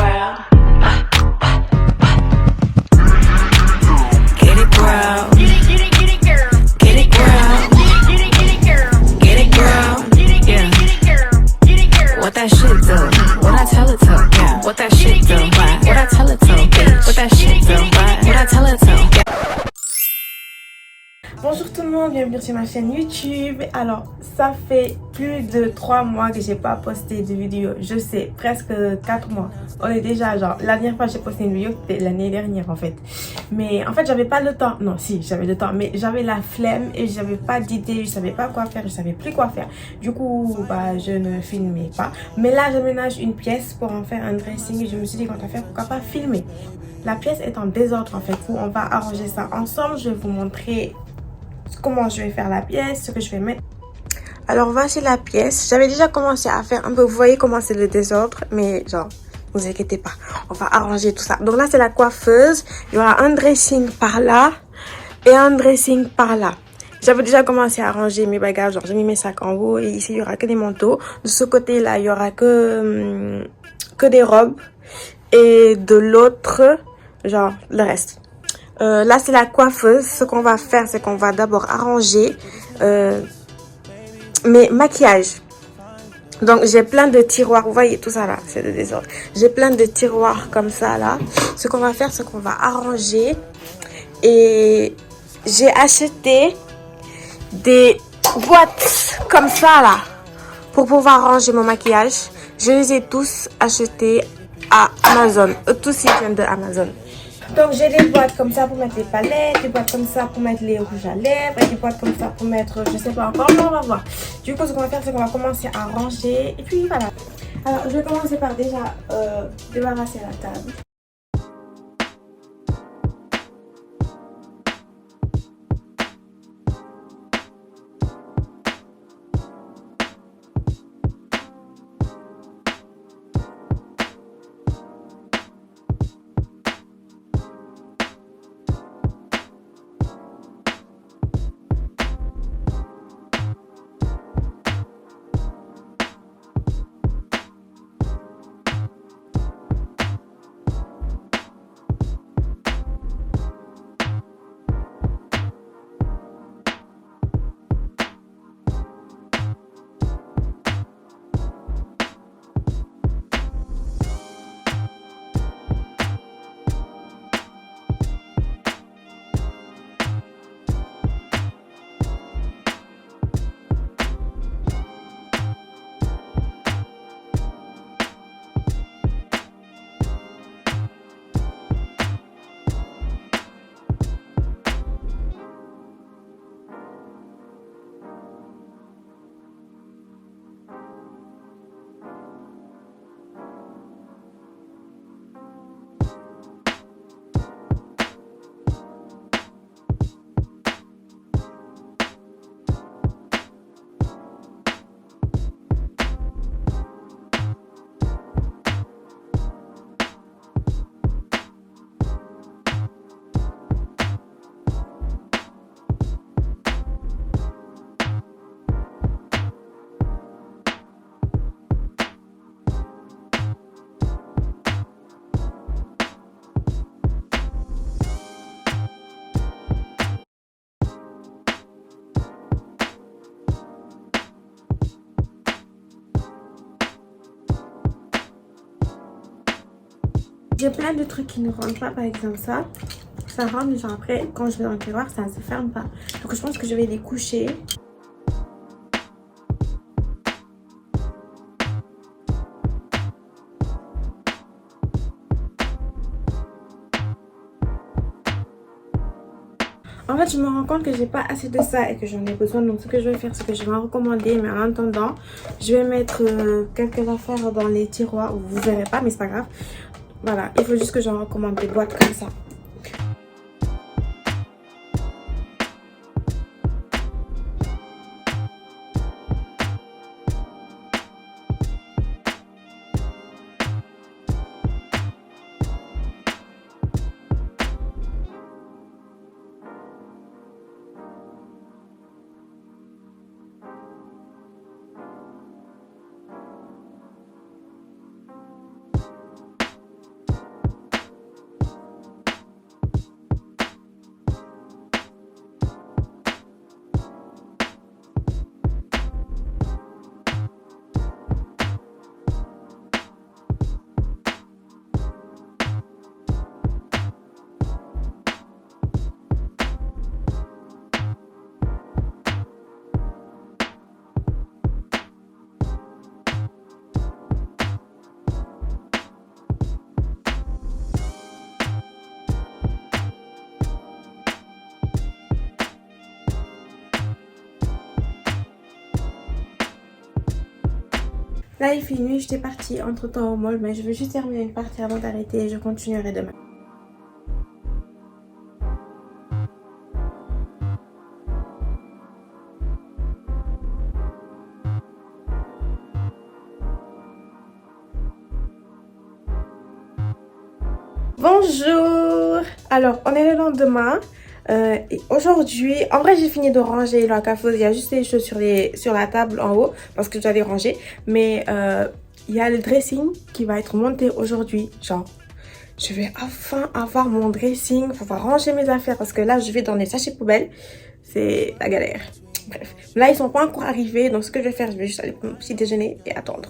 brown. Get it brown. Get it girl. Get it brown. Get it girl. Get it girl. Yeah. What that shit do? What I tell it to? Yeah. What that shit do? What I tell it to? What that shit do? What I tell it to? Bonjour tout le monde, bienvenue sur ma chaîne YouTube. Alors, ça fait plus de 3 mois que j'ai pas posté de vidéo. Je sais, presque 4 mois. On est déjà genre, la dernière fois que j'ai posté une vidéo, c'était l'année dernière en fait. Mais en fait, j'avais pas le temps. Non, si, j'avais le temps, mais j'avais la flemme et j'avais pas d'idée, je savais pas quoi faire, je savais plus quoi faire. Du coup, bah, je ne filmais pas. Mais là, j'aménage une pièce pour en faire un dressing et je me suis dit, quand à faire, pourquoi pas filmer. La pièce est en désordre en fait. On va arranger ça ensemble. Je vais vous montrer comment je vais faire la pièce, ce que je vais mettre. Alors voici la pièce. J'avais déjà commencé à faire un peu, vous voyez comment c'est le désordre, mais genre, ne vous inquiétez pas, on va arranger tout ça. Donc là c'est la coiffeuse, il y aura un dressing par là et un dressing par là. J'avais déjà commencé à arranger mes bagages, genre j'ai mis mes sacs en haut et ici il y aura que des manteaux. De ce côté là il y aura que des robes et de l'autre, genre le reste. Là c'est la coiffeuse. Ce qu'on va faire c'est qu'on va d'abord arranger mes maquillages. Donc j'ai plein de tiroirs, vous voyez tout ça là, c'est le désordre. J'ai plein de tiroirs comme ça là. Ce qu'on va faire c'est qu'on va arranger. Et j'ai acheté des boîtes comme ça là pour pouvoir ranger mon maquillage. Je les ai tous achetés à Amazon. Tous ils viennent de Amazon. Donc j'ai des boîtes comme ça pour mettre les palettes, des boîtes comme ça pour mettre les rouges à lèvres, et des boîtes comme ça pour mettre, je sais pas encore, mais on va voir. Du coup ce qu'on va faire c'est qu'on va commencer à ranger et puis voilà. Alors je vais commencer par déjà débarrasser la table. J'ai plein de trucs qui ne rentrent pas, par exemple ça. Ça rentre, mais genre après, quand je vais dans le tiroir, ça ne se ferme pas. Donc je pense que je vais les coucher. En fait, je me rends compte que j'ai pas assez de ça et que j'en ai besoin. Donc ce que je vais faire, c'est que je vais en recommander. Mais en attendant, je vais mettre quelques affaires dans les tiroirs. Vous verrez pas, mais c'est pas grave. Voilà, il faut juste que j'en recommande des boîtes comme ça. Là, il fait nuit, j'étais partie entre temps au mall, mais je veux juste terminer une partie avant d'arrêter et je continuerai demain. Bonjour! Alors, on est le lendemain. Et aujourd'hui, en vrai, j'ai fini de ranger la coiffeuse. Il y a juste les choses sur la table en haut parce que je dois les ranger. Mais il y a le dressing qui va être monté aujourd'hui. Genre, je vais enfin avoir mon dressing pour pouvoir ranger mes affaires parce que là, je vais dans les sachets poubelles. C'est la galère. Bref, là, ils sont pas encore arrivés. Donc, ce que je vais faire, je vais juste aller prendre mon petit déjeuner et attendre.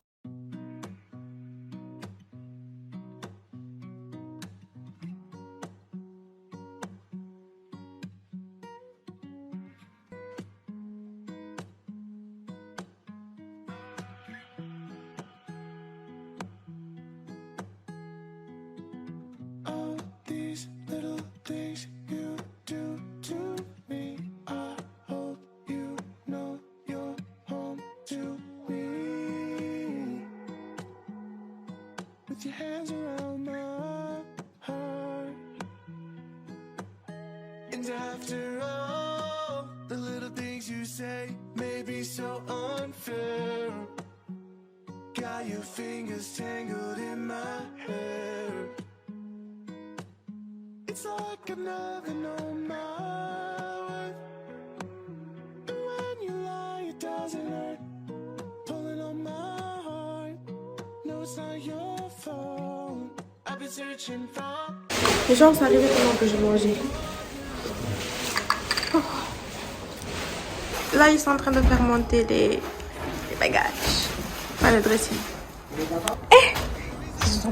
With your hands around my heart. And after all the little things you say may be so unfair, got your fingers tangled in my hair. It's like I've never known my worth. And when you lie it doesn't hurt. Pulling on my heart. No, it's not your fault. I've been searching for. Les gens sont arrivés pendant que je mangeais. Oh. Là, ils sont en train de faire monter les bagages. Pas le dressing.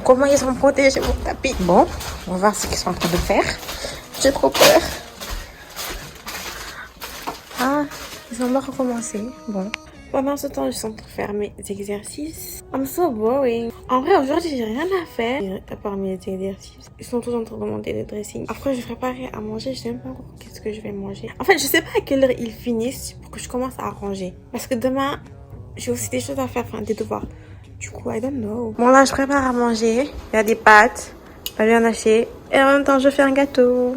Comment ils ont protégé mon tapis? Bon, on va voir ce qu'ils sont en train de faire. J'ai trop peur. Ah, ils ont pas recommencé. Bon. Pendant ce temps, je suis en train de faire mes exercices. I'm so boring. En vrai, aujourd'hui, j'ai rien à faire à part mes exercices. Ils sont tous en train de monter le dressing. Après, je vais préparer à manger. Je sais même pas encore qu'est-ce que je vais manger. En fait, je sais pas à quelle heure ils finissent pour que je commence à ranger. Parce que demain, j'ai aussi des choses à faire, enfin des devoirs. Du coup, I don't know. Bon, là, je prépare à manger. Il y a des pâtes, la viande hachée. Et en même temps, je fais un gâteau.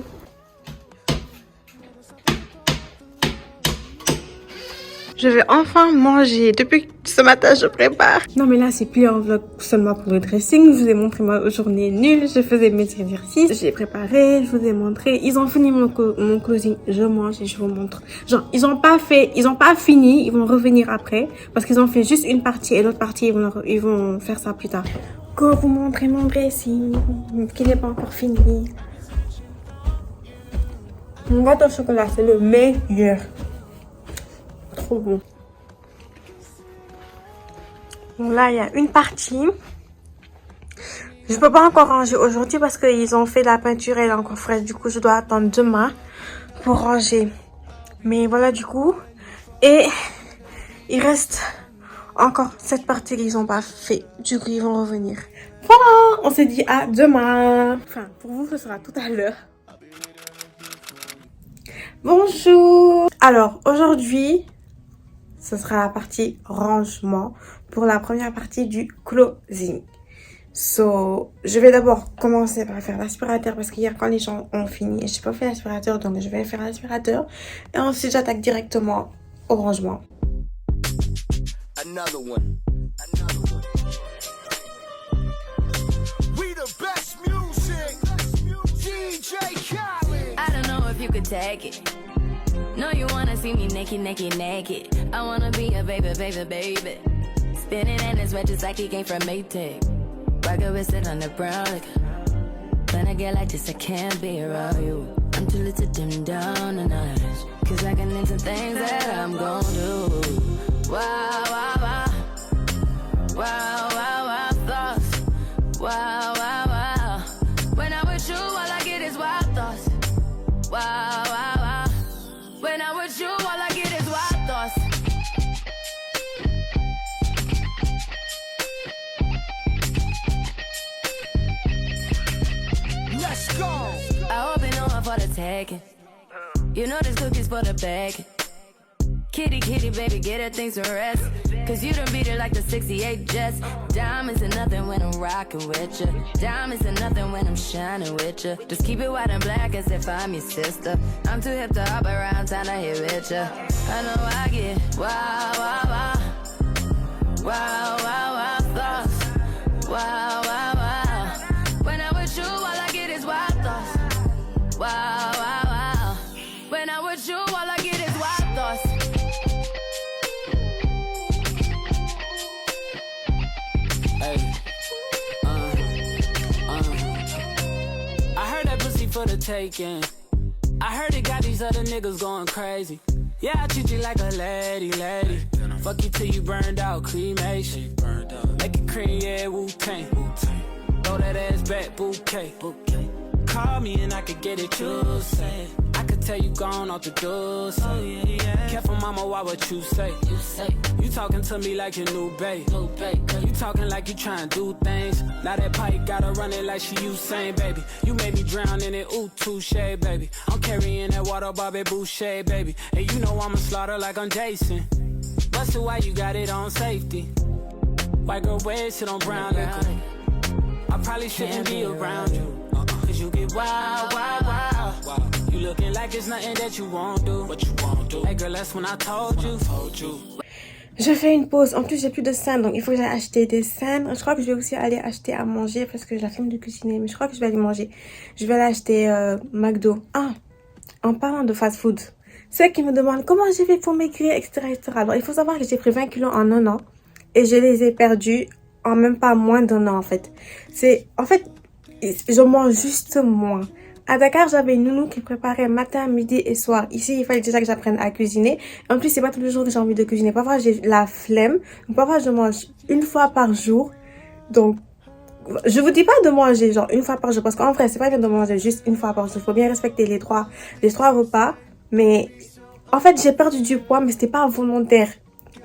Je vais enfin manger. Depuis ce matin, je prépare. Non, mais là, c'est plus un vlog seulement pour le dressing. Je vous ai montré ma journée nulle. Je faisais mes exercices. J'ai préparé. Je vous ai montré. Ils ont fini mon closing. Je mange et je vous montre. Genre, ils ont pas fini. Ils vont revenir après. Parce qu'ils ont fait juste une partie et l'autre partie, ils vont faire ça plus tard. Go vous montrer mon dressing qui n'est pas encore fini. Mon gâteau au chocolat, c'est le meilleur. Trop bon. Bon, là, il y a une partie. Je peux pas encore ranger aujourd'hui parce qu'ils ont fait la peinture et elle est encore fraîche. Du coup, je dois attendre demain pour ranger. Mais voilà, du coup. Et il reste encore cette partie qu'ils n'ont pas fait. Du coup, ils vont revenir. Voilà, on se dit à demain. Enfin, pour vous, ce sera tout à l'heure. Bonjour. Alors, aujourd'hui, ce sera la partie rangement pour la première partie du closing. So, je vais d'abord commencer par faire l'aspirateur parce qu'hier quand les gens ont fini, je n'ai pas fait l'aspirateur donc je vais faire l'aspirateur et ensuite j'attaque directement au rangement. Another one. We the best music. DJ Khaled. I don't know if you could take it. No, you wanna see me naked, naked, naked. I wanna be a baby, baby, baby. Spinning in his red just like he came from Maytag. Rocket with it on the brown. Like, when I get like this, I can't be around you. I'm too little to dim down the night. Cause I can into things that I'm gon' do. Wow, wow, wow. Wow, wow, wow, thoughts. Wow, wow, wow. When I'm with you, all I get is wild thoughts. Wow, wow, wow. When I'm with you, all I get is wild thoughts. Let's go. I hope you know I'm for the taking. You know this cookie's for the bag. Kitty, kitty, baby, get her things to rest. Cause you done beat it like the 68 Jets. Diamonds are nothing when I'm rockin' with ya. Diamonds are nothing when I'm shining with ya. Just keep it white and black as if I'm your sister. I'm too hip to hop around, time to hit with ya. I know I get wow, wow, wow. Wow, wow, wow, thoughts. Wow, wow, wow. When I'm with you, all I get is wild thoughts. Wow, wow, wow. When I'm with you, all I get is wild thoughts. Hey, I heard that pussy for the taking. I heard it got these other niggas going crazy. Yeah, I treat you like a lady, lady. Fuck you till you burned out, cremation. Make it cream, yeah, Wu-Tang. Throw that ass back, bouquet. Call me and I could get it, you say. I could tell you gone off the door. Oh, yeah, yeah. Careful, mama, why what you say? You talking to me like your new babe. You talking like you trying to do things. Now that pipe gotta run it like she Usain, baby. You made me drown in it, ooh, touche, baby. I'm carrying that water, Bobby Boucher, baby. And you know I'ma slaughter like I'm Jason. Busted, why you got it on safety? White girl wear shit on brown liquor. I probably shouldn't be around you. Cause you get wild, wild, wild. You looking like it's nothing that you won't do. What you won't do. Hey girl, that's when I told you. Je fais une pause. En plus, j'ai plus de scènes, donc il faut que j'aille acheter des scènes. Je crois que je vais aussi aller acheter à manger parce que j'ai la flemme de cuisiner. Mais je crois que je vais aller manger. Je vais aller acheter McDo. Ah, en parlant de fast-food, ceux qui me demandent comment j'ai fait pour maigrir, etc., etc. Alors, il faut savoir que j'ai pris 20 kilos en un an et je les ai perdus en même pas moins d'un an, en fait. En fait, je mange juste moins. À Dakar, j'avais une nounou qui préparait matin, midi et soir. Ici, il fallait déjà que j'apprenne à cuisiner. En plus, c'est pas tous les jours que j'ai envie de cuisiner. Parfois, j'ai la flemme. Donc, parfois, je mange une fois par jour. Donc, je vous dis pas de manger genre une fois par jour. Parce qu'en vrai, c'est pas bien de manger juste une fois par jour. Il faut bien respecter les trois repas. Mais, en fait, j'ai perdu du poids, mais c'était pas volontaire.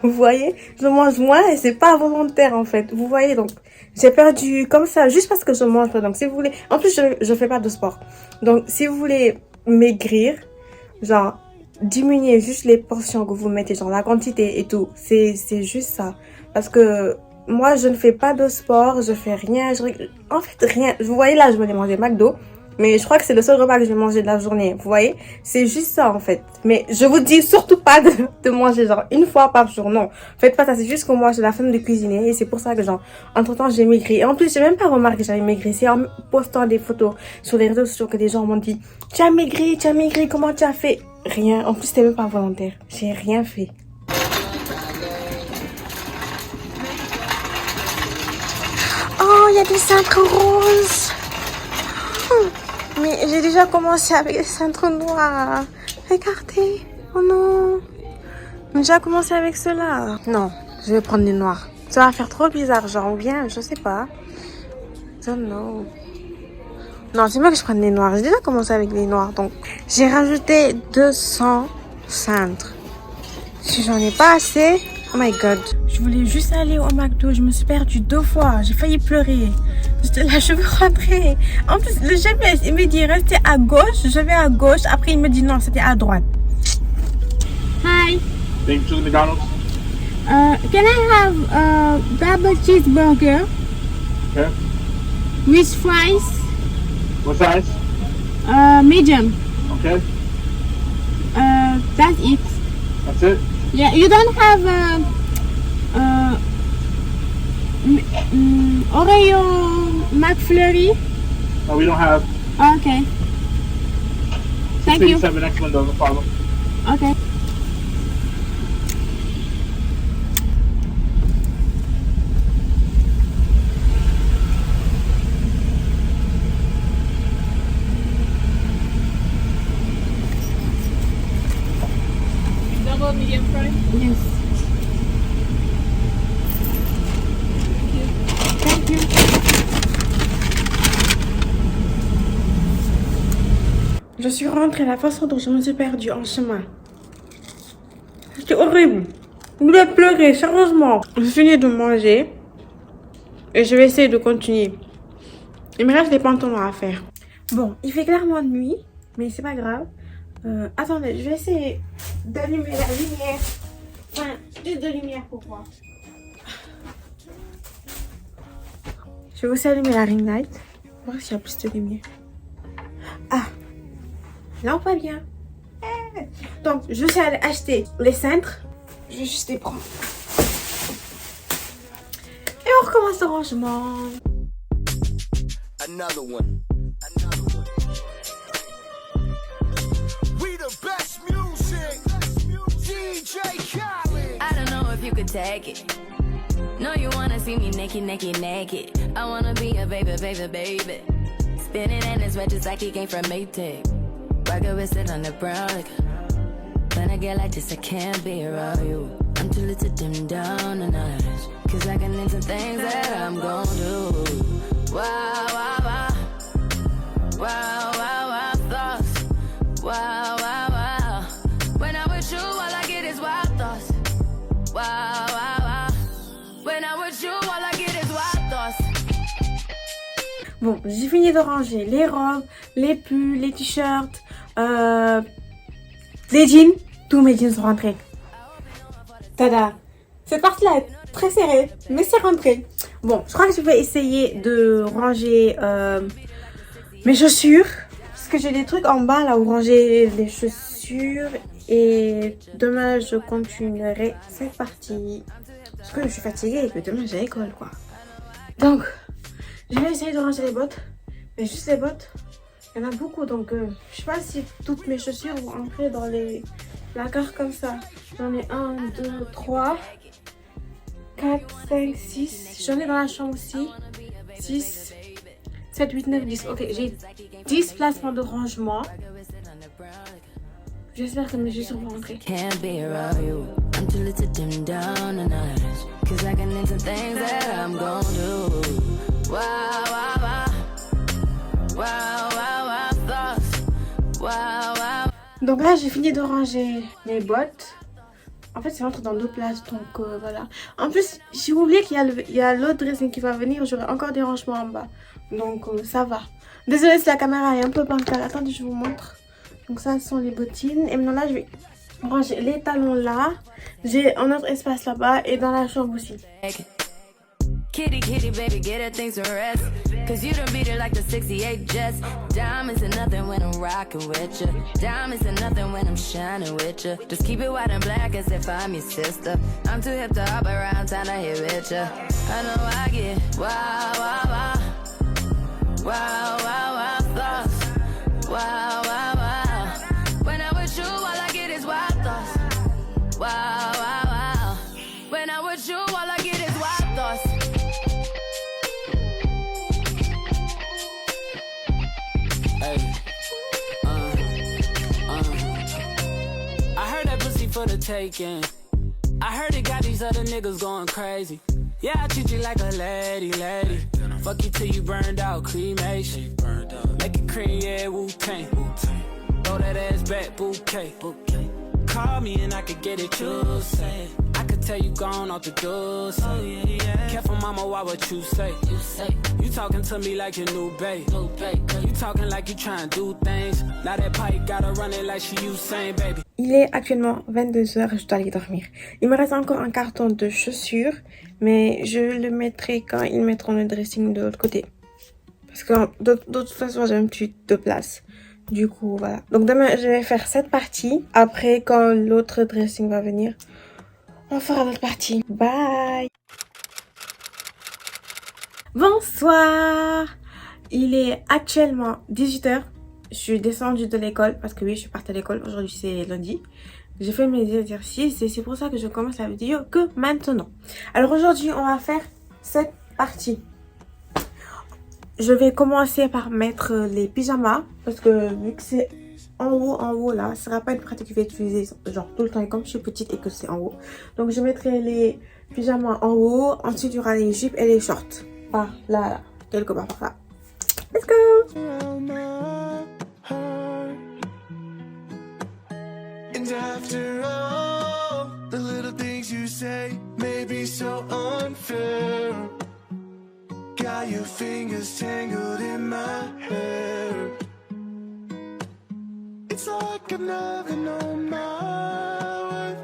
Vous voyez? Je mange moins et c'est pas volontaire, en fait. Vous voyez? Donc, j'ai perdu comme ça, juste parce que je mange pas. Donc, si vous voulez... En plus, je fais pas de sport. Donc, si vous voulez maigrir, genre, diminuer juste les portions que vous mettez, genre la quantité et tout. C'est juste ça. Parce que moi, je ne fais pas de sport, je fais rien. En fait, rien. Vous voyez, là, je vais aller manger McDo. Mais je crois que c'est le seul repas que je vais manger de la journée. Vous voyez? C'est juste ça, en fait. Mais je vous dis surtout pas de manger, genre, une fois par jour. Non. Faites pas ça. C'est juste que moi, j'ai la flemme de cuisiner. Et c'est pour ça que, genre, entre-temps, j'ai maigri. Et en plus, j'ai même pas remarqué que j'avais maigri. C'est en postant des photos sur les réseaux sociaux que des gens m'ont dit « Tu as maigri, comment tu as fait ?» Rien. En plus, c'était même pas volontaire. J'ai rien fait. Oh, il y a des cintres roses. Mais j'ai déjà commencé avec les cintres noirs. Regardez. Oh non. J'ai déjà commencé avec ceux-là. Non, je vais prendre les noirs. Ça va faire trop bizarre, genre, ou bien, je sais pas. I don't know. Non, c'est mieux que je prenne les noirs. J'ai déjà commencé avec les noirs, donc j'ai rajouté 200 cintres. Si j'en ai pas assez, oh my god. Je voulais juste aller au McDo, je me suis perdue 2 fois. J'ai failli pleurer. J'étais là, je veux rentrer. En plus, le GPS, il me dit restez à gauche. Je vais à gauche. Après, il me dit non, c'était à droite. Hi. Thank you to the McDonald's. Can I have a double cheeseburger Okay. with fries? What size? Medium. Okay. That's it. That's it. Yeah, you don't have Oreo McFlurry? No, we don't have. Okay. Thank you. 687 next window, no problem. Okay. Double medium fry? Yes. Thank you. Je suis rentrée, la façon dont je me suis perdue en chemin. C'était horrible. Je voulais pleurer, sérieusement. Je finis de manger. Et je vais essayer de continuer. Il me reste des pantalons à faire. Bon, il fait clairement nuit. Mais c'est pas grave. Attendez, je vais essayer d'allumer la lumière. Enfin, juste de lumière pour voir. Je vais aussi allumer la ring light. Voir s'il y a plus de lumière. Ah, là on voit bien. Donc, je suis allée acheter les cintres. Je vais juste les prendre. Et on recommence le rangement. Another one. We the best music. DJ Khaled. I don't know if you could take it. No, you wanna see me naked, naked, naked. I wanna be a baby, baby, baby. Spinning in his red just like he came from Maytag. Rocket with it on the brown. Like, when I get like this, I can't be around you. I'm too little to dim down the night. Cause I can into things that I'm gon' do. Wow, wow, wow. Wow, wow, wow, thoughts. Wow, wow, wow. When I'm with you, all I get is wild thoughts. Wow, wow, wow. When I'm with you, all I get is wild thoughts. Bon, j'ai fini de ranger les robes, les pulls, les t-shirts, les jeans. Tous mes jeans sont rentrés. Tada! Cette partie-là est très serrée, mais c'est rentré. Bon, je crois que je vais essayer de ranger mes chaussures. Parce que j'ai des trucs en bas là où ranger les chaussures. Et demain, je continuerai cette partie. Parce que je suis fatiguée et que demain, j'ai l'école, quoi. Donc, je vais essayer de ranger les bottes. Mais juste les bottes, il y en a beaucoup. Donc, je sais pas si toutes mes chaussures vont entrer dans les placards comme ça. J'en ai 1, 2, 3, 4, 5, 6. J'en ai dans la chambre aussi. 6, 7, 8, 9, 10. Ok, j'ai 10 placements de rangement. J'espère que mes chaussures vont rentrer. Can't be around you. I'm too little to dim down the night. Cause I can into things that I'm gon' do. Wow, wow, wow. Wow, wow, wow, thoughts. Wow, wow. Donc là, j'ai fini de ranger mes bottes. En fait, c'est rentré dans 2 places, donc voilà. En plus, j'ai oublié qu'il y a l'autre dressing qui va venir. J'aurai encore des rangements en bas. Donc ça va. Désolée si la caméra est un peu bancale. Attendez, je vous montre. Donc ça, ce sont les bottines. Et maintenant là, je vais ranger les talons là. J'ai un autre espace là-bas et dans la chambre aussi. Kitty, kitty, baby, get her things to rest. Cause you done beat it like the 68 Jets. Diamonds are nothing when I'm rockin' with you. Diamonds are nothing when I'm shining with you. Just keep it white and black as if I'm your sister. I'm too hip to hop around, time to hit with you. I know I get wow, wow, wow. Wow, wow, wow, thoughts. Wow, wow, wow. When I'm with you, all I get is wild thoughts. Wow, wow, wow. When I'm with you, all I get is wild thoughts. I heard that pussy for the taking. I heard it got these other niggas going crazy. Yeah, I treat you like a lady, lady. Fuck you till you burned out, cremation. Make it cream, yeah, Wu-Tang. Throw that ass back, bouquet. Call me and I could get it, you say. I could tell you gone off the door, say. Careful, mama, why what you say? You talking to me like your new babe. You talking like you trying to do things. Now that pipe gotta run it like she Usain, baby. Il est actuellement 22h et je dois aller dormir. Il me reste encore un carton de chaussures, mais je le mettrai quand ils mettront le dressing de l'autre côté. Parce que de toute façon, j'ai même plus de place. Du coup, voilà. Donc demain, je vais faire cette partie. Après, quand l'autre dressing va venir, on fera l'autre partie. Bye! Bonsoir! Il est actuellement 18h. Je suis descendue de l'école parce que oui, je suis partie à l'école. Aujourd'hui, c'est lundi. J'ai fait mes exercices et c'est pour ça que je commence la vidéo que maintenant. Alors aujourd'hui, on va faire cette partie. Je vais commencer par mettre les pyjamas parce que vu que c'est en haut là, ce sera pas une pratique que je vais utiliser genre tout le temps. Et comme je suis petite et que c'est en haut, donc je mettrai les pyjamas en haut. Ensuite, il y aura les jupes et les shorts. Par là, quelque part par là. Let's go! And after all, the little things you say may be so unfair. Got your fingers tangled in my hair. It's like a I've never known my worth.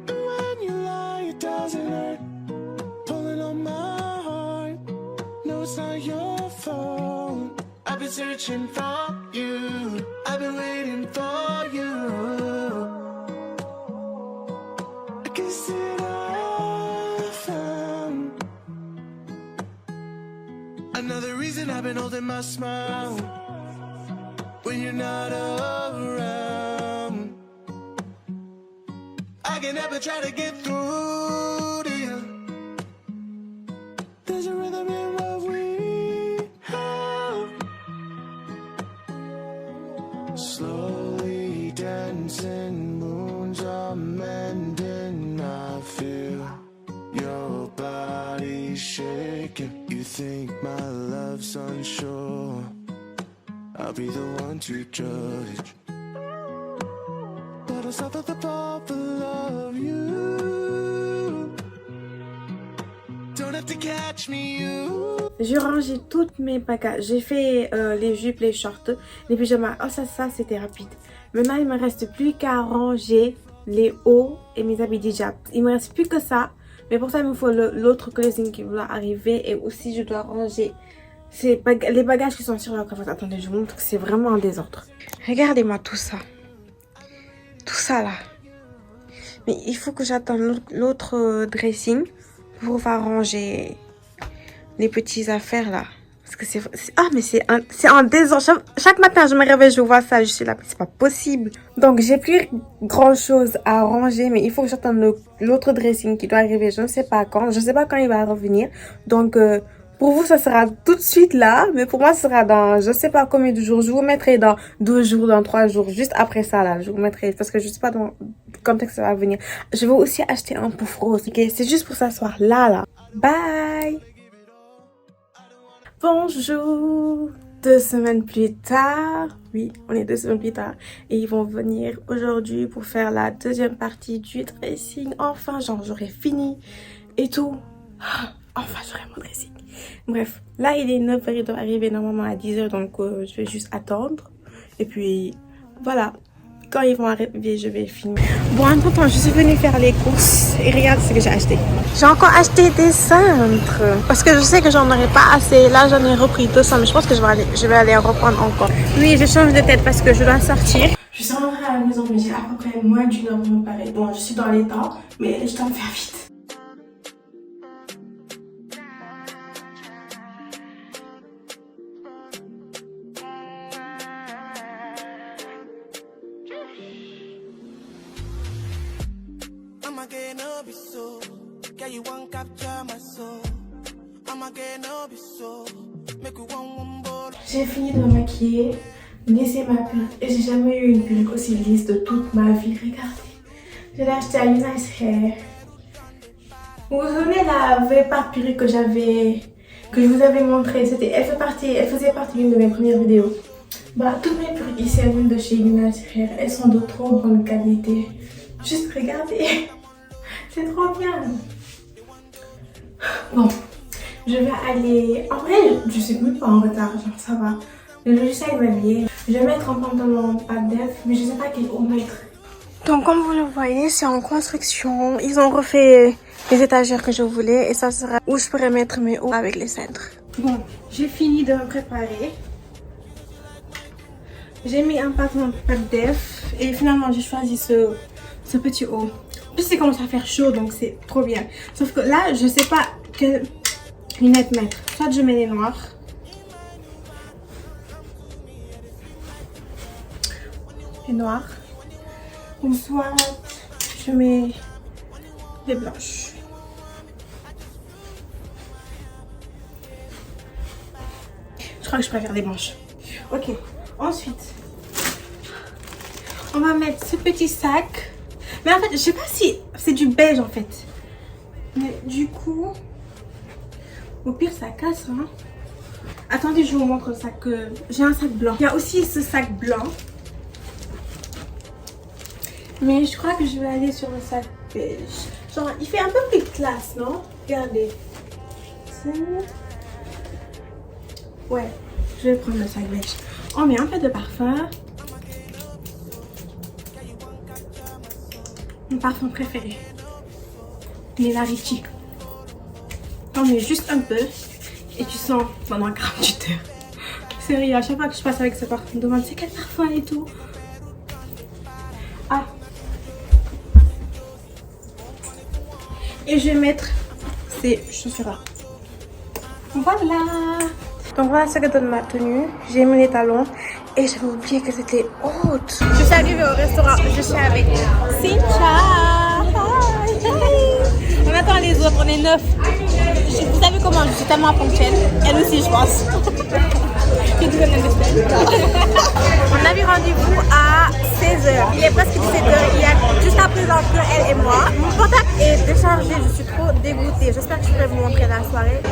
And when you lie, it doesn't hurt. Pulling on my heart, no, it's not your fault. I've been searching for you, I've been waiting for you. I guess that I found another reason I've been holding my smile when you're not around. I can never try to get through to you. There's a rhythm in what we have. Slowly dancing, moons are mending. I feel your body shaking. You think my love's unsure, I'll be the one to judge. But I'll stop at the bar for love you. Don't have to catch me, you. J'ai rangé toutes mes bagages. J'ai fait les jupes, les shorts, les pyjamas. Oh, ça c'était rapide. Maintenant, il me reste plus qu'à ranger les hauts et mes habits d'hijab. Il me reste plus que ça. Mais pour ça, il me faut l'autre clothing qui doit arriver. Et aussi, je dois ranger les bagages qui sont sur la cravate. Attendez, je vous montre que c'est vraiment en désordre. Regardez-moi tout ça. Tout ça là. Mais il faut que j'attende l'autre dressing pour pouvoir ranger les petites affaires là. Parce que c'est en désordre. Chaque matin, je me réveille, je vois ça. Je suis là, mais c'est pas possible. Donc, j'ai plus grand chose à ranger. Mais il faut que j'attende l'autre dressing qui doit arriver. Je ne sais pas quand. Je ne sais pas quand il va revenir. Donc, pour vous, ça sera tout de suite là. Mais pour moi, ça sera dans je ne sais pas combien de jours. Je vous mettrai dans 2 jours, dans 3 jours. Juste après ça, là. Je vous mettrai. Parce que je ne sais pas quand est-ce que ça va venir. Je vais aussi acheter un pouf rose. Ok? C'est juste pour s'asseoir là. Bye! Bonjour! 2 semaines plus tard. Oui, on est 2 semaines plus tard. Et ils vont venir aujourd'hui pour faire la deuxième partie du dressing. Enfin, genre, j'aurai fini et tout. Enfin, j'aurai mon dressing. Bref, là, il est 9h. Il doit arriver normalement à 10h. Donc, je vais juste attendre. Et puis, voilà. Quand ils vont arriver, je vais filmer. Bon, entre-temps, je suis venue faire les courses. Et regarde ce que j'ai acheté. J'ai encore acheté des cintres. Parce que je sais que j'en aurai pas assez. Là, j'en ai repris 200. Mais je pense que je vais aller en reprendre encore. Oui, je change de tête parce que je dois sortir. Je suis rentrée à la maison, mais j'ai à peu près moins d'une heure pour me préparer. Bon, je suis dans les temps, mais je dois me faire vite. J'ai fini de me maquiller, laissé ma perruque et j'ai jamais eu une perruque aussi lisse de toute ma vie. Regardez, je l'ai acheté à Nice Hair. Vous vous souvenez la vraie perruque que je vous avais montré, elle faisait partie d'une de mes premières vidéos. Bah, toutes mes perruques ici elles viennent de chez Nice Hair, elles sont de trop bonne qualité. Juste regardez, c'est trop bien. Bon. Je vais aller... En vrai, je suis même pas en retard, genre ça va. Le logiciel va bien. Je vais mettre un pantalon pas def, mais je sais pas quel haut mettre. Donc comme vous le voyez, c'est en construction. Ils ont refait les étagères que je voulais et ça sera où je pourrais mettre mes hauts avec les cintres. Bon, j'ai fini de me préparer. J'ai mis un pantalon pas def et finalement j'ai choisi ce petit haut. En plus, il commence à faire chaud donc c'est trop bien. Sauf que là, je sais pas quel... lunettes mettre. Soit je mets les noirs. Les noirs. Ou soit je mets les blanches. Je crois que je préfère les blanches. Ok. Ensuite, on va mettre ce petit sac. Mais en fait, je sais pas si c'est du beige en fait. Mais du coup... Au pire, ça casse, hein. Attendez, je vous montre le sac. J'ai un sac blanc. Il y a aussi ce sac blanc. Mais je crois que je vais aller sur le sac beige. Genre, il fait un peu plus classe, non? Regardez. Ouais, je vais prendre le sac beige. On met un peu de parfum. mon parfum préféré. Nina Ricci. T'en mets juste un peu et tu sens pendant 48 heures. Sérieux, à chaque fois que je passe avec ce parfum, je me demande c'est quel parfum et tout. Ah. Et je vais mettre ces chaussures-là. Voilà. Donc voilà ce que donne ma tenue. J'ai mis les talons et j'avais oublié que c'était haute. Je suis arrivée au restaurant. Je suis avec Cynthia. On attend les autres, on est 9. Vous savez comment je suis tellement ponctuelle. Elle aussi, je pense. On avait rendez-vous à 16h. Il est presque 17h. Il y a juste à présent que elle et moi. Mon portable est déchargé. Je suis trop dégoûtée. J'espère que je pourrai vous montrer la soirée.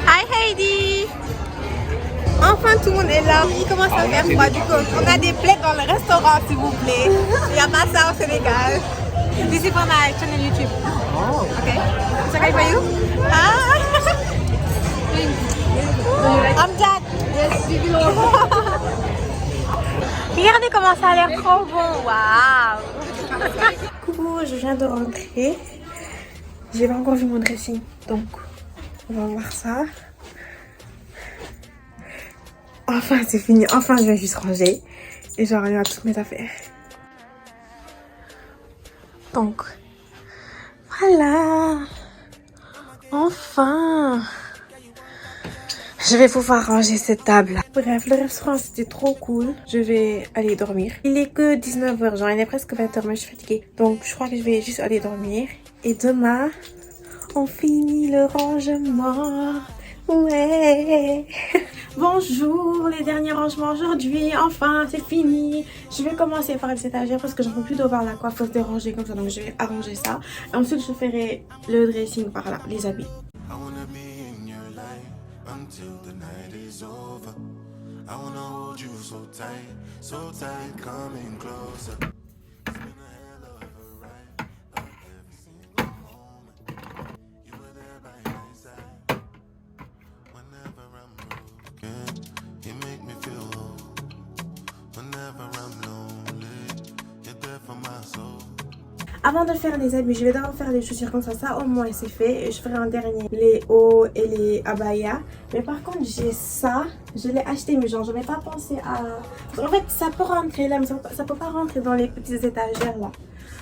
Hi Heidi. Enfin tout le monde est là. Il commence à faire froid du coup. On a des plaies dans le restaurant s'il vous plaît. Il n'y a pas ça au Sénégal. This is for my channel YouTube. Oh. Okay. Is that okay for you? Ah. I'm done. Yes, you can. Regardez comment ça a l'air trop bon. Waouh. Coucou, je viens de rentrer. J'ai pas encore vu mon dressing, donc on va voir ça. Enfin c'est fini, enfin je vais juste ranger et je regarde toutes mes affaires. Donc voilà, enfin je vais pouvoir ranger cette table. Bref, le restaurant c'était trop cool. Je vais aller dormir. Il est que 19h, genre il est presque 20h, mais je suis fatiguée. Donc je crois que je vais juste aller dormir. Et demain, on finit le rangement. Ouais. Bonjour, les derniers rangements aujourd'hui. Enfin, c'est fini. Je vais commencer par les étagères parce que j'en peux plus de voir la coiffeuse dérangée comme ça. Donc, je vais arranger ça. Et ensuite, je ferai le dressing par là, les habits. I wanna be in your life until the night is over. I wanna hold you so tight, coming closer. It's been a hell of a ride, every single moment. You were there by my side. Whenever I'm broken, you make me feel whole. Whenever I'm lonely, you're there for my soul. Avant de faire les habits, je vais d'abord faire les chaussures comme ça. Ça au moins c'est fait. Et je ferai en dernier les hauts et les abayas. Mais par contre j'ai ça. Je l'ai acheté mais genre je n'avais pas pensé à... En fait ça peut rentrer là mais ça peut pas rentrer dans les petites étagères là.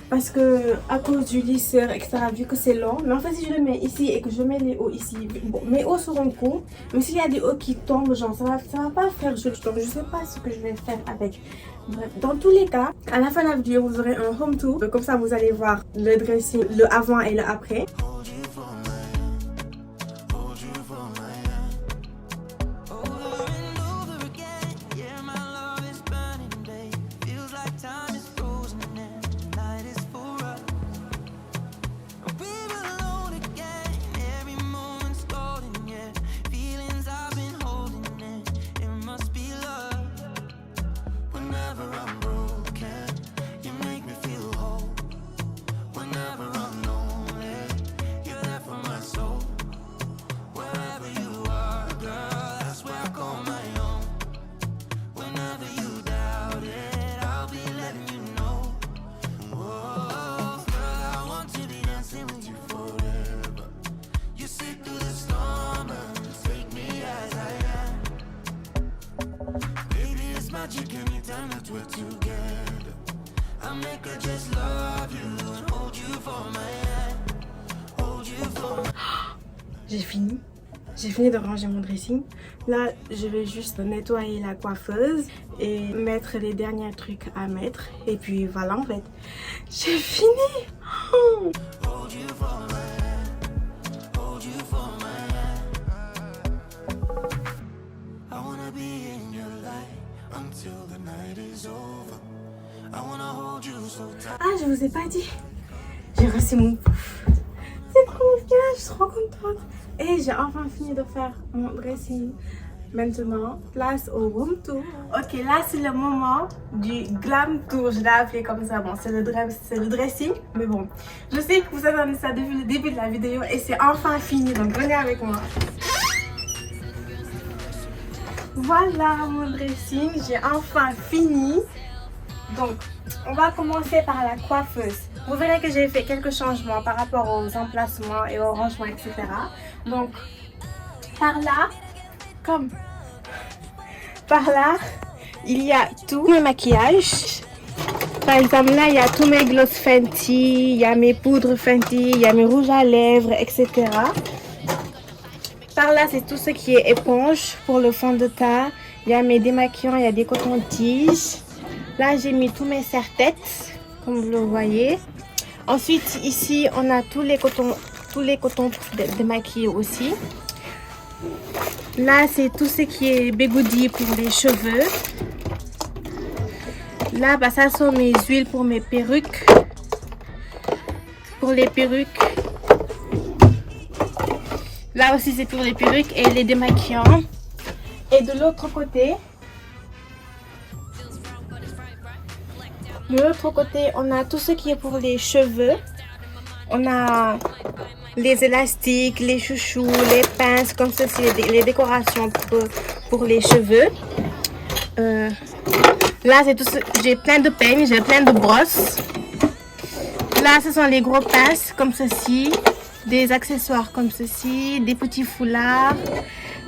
Parce que à cause du lisseur etc. vu que c'est long. Mais en fait si je le mets ici et que je mets les hauts ici. Bon mes hauts seront courts. Mais s'il y a des hauts qui tombent genre ça va pas faire joli. Donc je sais pas ce que je vais faire avec. Bref, dans tous les cas, à la fin de la vidéo, vous aurez un home tour. Comme ça, vous allez voir le dressing, le avant et le après. J'ai fini de ranger mon dressing. Là, je vais juste nettoyer la coiffeuse et mettre les derniers trucs à mettre. Et puis voilà, en fait, j'ai fini. Oh. Ah, je vous ai pas dit. J'ai reçu mon pouf. C'est trop bien, je suis trop contente. Et j'ai enfin fini de faire mon dressing. Maintenant, place au room tour. Ok, là c'est le moment du glam tour. Je l'ai appelé comme ça. Bon, c'est le dressing, mais bon. Je sais que vous attendez ça depuis le début de la vidéo et c'est enfin fini. Donc venez avec moi. Voilà mon dressing. J'ai enfin fini. Donc, on va commencer par la coiffeuse. Vous verrez que j'ai fait quelques changements par rapport aux emplacements et aux rangements, etc. Donc, par là, il y a tous mes maquillages. Par exemple, là, il y a tous mes gloss Fenty, il y a mes poudres Fenty, il y a mes rouges à lèvres, etc. Par là, c'est tout ce qui est éponge pour le fond de teint. Il y a mes démaquillants, il y a des cotons-tiges. Là, j'ai mis tous mes serre-têtes, comme vous le voyez. Ensuite, ici, on a tous les cotons démaquillés aussi. Là, c'est tout ce qui est bigoudi pour les cheveux. Là, bah, ça sont mes huiles pour mes perruques. Pour les perruques. Là aussi, c'est pour les perruques et les démaquillants. Et de l'autre côté, on a tout ce qui est pour les cheveux. On a les élastiques, les chouchous, les pinces, comme ceci, les décorations pour les cheveux. Là, c'est tout ce, j'ai plein de peignes, j'ai plein de brosses. Là, ce sont les gros pinces, comme ceci, des accessoires comme ceci, des petits foulards.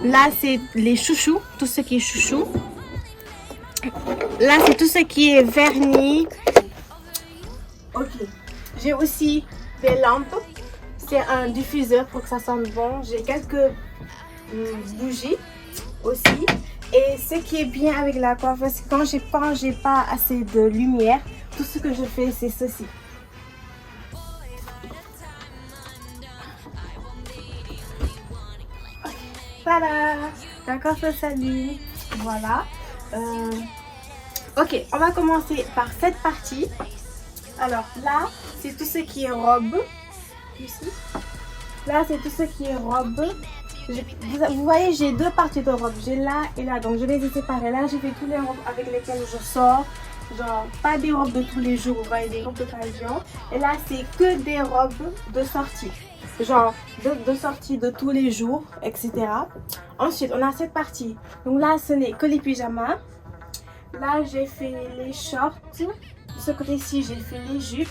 Là, c'est les chouchous, tout ce qui est chouchou. Là, c'est tout ce qui est vernis. Ok. J'ai aussi des lampes. C'est un diffuseur pour que ça sente bon. J'ai quelques bougies aussi. Et ce qui est bien avec la coiffeuse, c'est quand j'ai pas assez de lumière, tout ce que je fais, c'est ceci. Voilà, la coiffeuse s'allume. Voilà. Ok, on va commencer par cette partie. Alors là, c'est tout ce qui est robe. Ici. Là, c'est tout ce qui est robe. Vous voyez, j'ai deux parties de robe. J'ai là et là. Donc, je les ai séparées. Là, j'ai fait tous les robes avec lesquelles je sors. Genre, pas des robes de tous les jours. Vous voyez, des robes d'occasion. Et là, c'est que des robes de sortie. Genre, de sortie de tous les jours, etc. Ensuite, on a cette partie. Donc là, ce n'est que les pyjamas. Là, j'ai fait les shorts. De ce côté-ci, j'ai fait les jupes.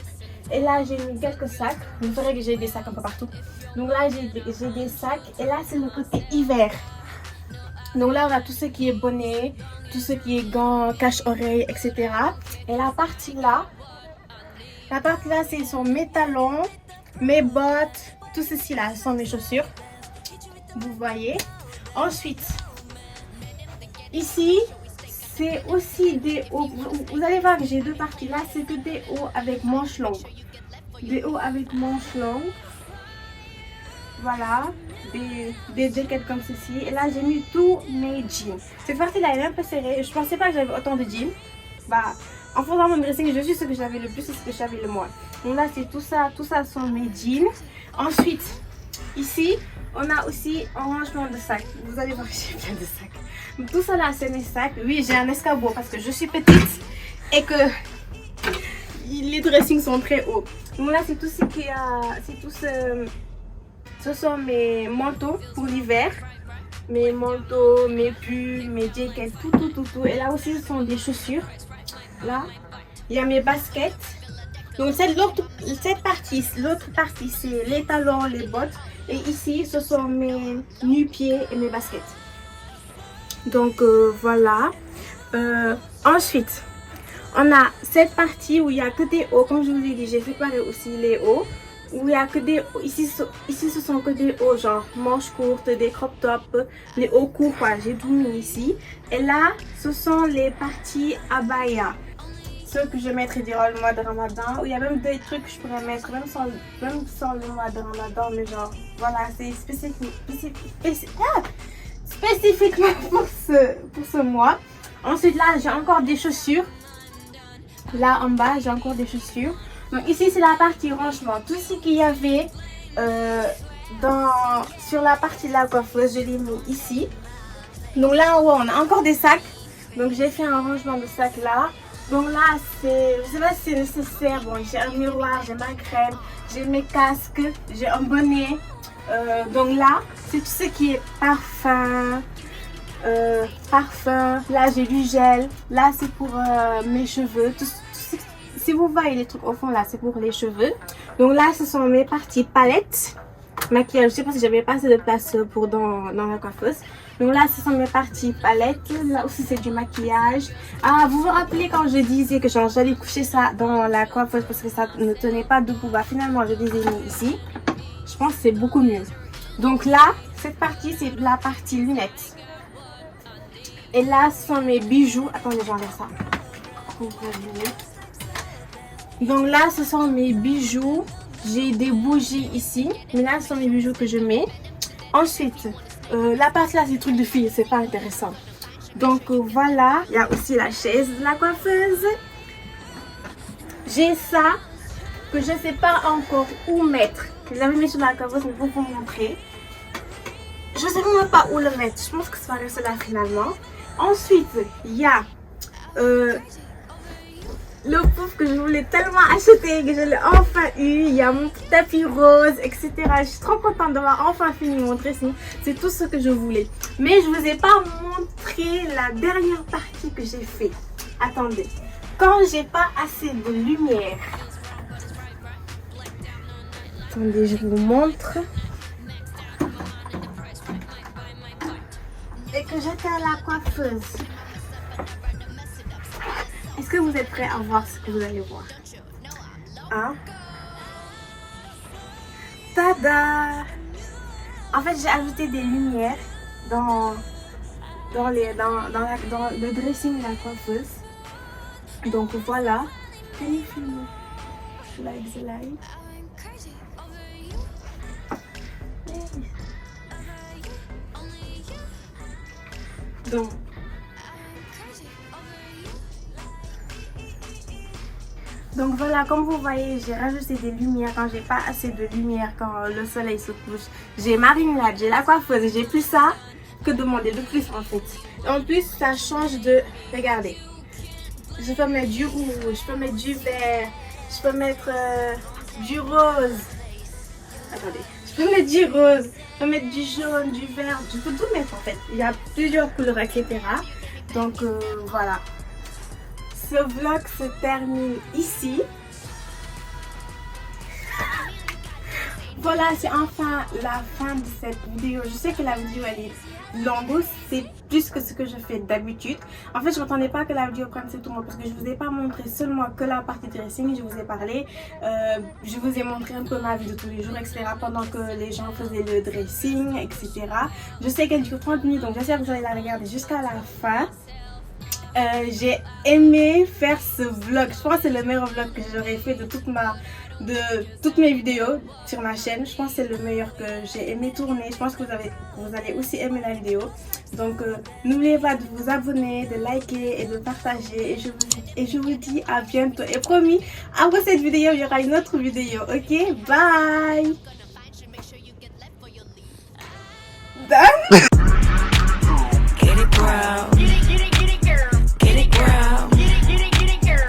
Et là, j'ai mis quelques sacs. Vous verrez que j'ai des sacs un peu partout. Donc là, j'ai des sacs. Et là, c'est le côté hiver. Donc là, on a tout ce qui est bonnet, tout ce qui est gants, cache-oreilles, etc. Et la partie là, c'est sont mes talons, mes bottes, tout ceci là, sont mes chaussures. Vous voyez. Ensuite, ici, c'est aussi des hauts. Vous allez voir que j'ai deux parties. Là, c'est que des hauts avec manches longues. Des hauts avec manches longues. Voilà. Des jackets comme ceci. Et là, j'ai mis tous mes jeans. Cette partie-là, elle est un peu serrée. Je pensais pas que j'avais autant de jeans. Bah, en faisant mon dressing, je suis ce que j'avais le plus et ce que j'avais le moins. Donc là, c'est tout ça. Tout ça sont mes jeans. Ensuite, ici, on a aussi un rangement de sacs. Vous allez voir que j'ai plein de sacs. Tout ça là, c'est mes sacs. Oui, j'ai un escabeau parce que je suis petite et que les dressings sont très hauts. Donc là, c'est tout ce qui a. C'est tout ce sont mes manteaux pour l'hiver. Mes manteaux, mes pulls, mes jackets, tout. Et là aussi, ce sont des chaussures. Là, il y a mes baskets. Donc l'autre partie, c'est les talons, les bottes. Et ici, ce sont mes nu-pieds et mes baskets. Donc voilà. Ensuite, on a cette partie où il n'y a que des hauts. Comme je vous ai dit, j'ai séparé aussi les hauts. Où il y a que des hauts. Ici, ce sont que des hauts, genre manches courtes, des crop tops, les hauts courts, quoi. J'ai tout mis ici. Et là, ce sont les parties abaya. Ceux que je mettrai durant le mois de Ramadan. Où il y a même des trucs que je pourrais mettre, même sans le mois de Ramadan. Mais genre, voilà, c'est spécifiquement pour ce mois. Ensuite, là, j'ai encore des chaussures. Là, en bas, j'ai encore des chaussures. Donc ici, c'est la partie rangement. Tout ce qu'il y avait sur la partie de la coiffeuse, je l'ai mis ici. Donc là en haut on a encore des sacs. Donc j'ai fait un rangement de sacs là. Donc là c'est, je sais pas si c'est nécessaire. Bon, j'ai un miroir, j'ai ma crème, j'ai mes casques, j'ai un bonnet. Donc là c'est tout ce qui est parfum. Là j'ai du gel. Là c'est pour mes cheveux. Si vous voyez les trucs au fond là, c'est pour les cheveux. Donc là ce sont mes parties palettes. Maquillage, je sais pas si j'avais pas assez de place pour dans la coiffeuse. Donc là ce sont mes parties palettes. Là aussi c'est du maquillage. Ah, vous vous rappelez quand je disais que j'allais coucher ça dans la coiffeuse parce que ça ne tenait pas debout. Bah finalement je les ai mis ici. Je pense que c'est beaucoup mieux. Donc là cette partie c'est la partie lunettes. Et là ce sont mes bijoux. Attendez, j'enlève ça. Donc là ce sont mes bijoux. J'ai des bougies ici, mais là ce sont mes bijoux que je mets. Ensuite, la partie là c'est des trucs de filles, c'est pas intéressant. Donc voilà, il y a aussi la chaise de la coiffeuse. J'ai ça que je sais pas encore où mettre. Je l'avais mis sur la coiffeuse, mais pour vous montrer. Je sais même pas où le mettre. Je pense que ça va rester là finalement. Ensuite, il y a le pouf que je voulais tellement acheter, que je l'ai enfin eu. Il y a mon petit tapis rose, etc. Je suis trop contente d'avoir enfin fini mon dressing. C'est tout ce que je voulais. Mais je vous ai pas montré la dernière partie que j'ai fait. Attendez. Quand j'ai pas assez de lumière. Attendez, je vous montre. Et que j'étais à la coiffeuse. Est-ce que vous êtes prêts à voir ce que vous allez voir? Hein? Tada! En fait, j'ai ajouté des lumières dans le dressing de la coiffeuse. Donc voilà. Can you feel me? Like the light? Donc voilà, comme vous voyez, j'ai rajouté des lumières quand j'ai pas assez de lumière, quand le soleil se couche. J'ai ma ringlade, j'ai la coiffeuse, j'ai plus ça que demander de plus en fait. En plus, ça change de... Regardez, je peux mettre du rouge, je peux mettre du vert, je peux mettre du rose. Attendez, je peux mettre du rose, je peux mettre du jaune, du vert, je peux tout mettre en fait. Il y a plusieurs couleurs, etc. Donc voilà. Ce vlog se termine ici. Voilà, c'est enfin la fin de cette vidéo. Je sais que la vidéo elle est longue, c'est plus que ce que je fais d'habitude. En fait, je m'attendais pas que la vidéo prenne ce tour parce que je vous ai pas montré seulement que la partie dressing. Je vous ai parlé, je vous ai montré un peu ma vie de tous les jours, etc. Pendant que les gens faisaient le dressing, etc. Je sais qu'elle dure 30 minutes, donc j'espère que vous allez la regarder jusqu'à la fin. J'ai aimé faire ce vlog. Je pense que c'est le meilleur vlog que j'aurais fait de toutes mes vidéos sur ma chaîne. Je pense que c'est le meilleur que j'ai aimé tourner. Je pense que vous allez aussi aimer la vidéo. Donc n'oubliez pas de vous abonner, de liker et de partager. Et je vous dis à bientôt. Et promis, après cette vidéo, il y aura une autre vidéo. Ok, bye.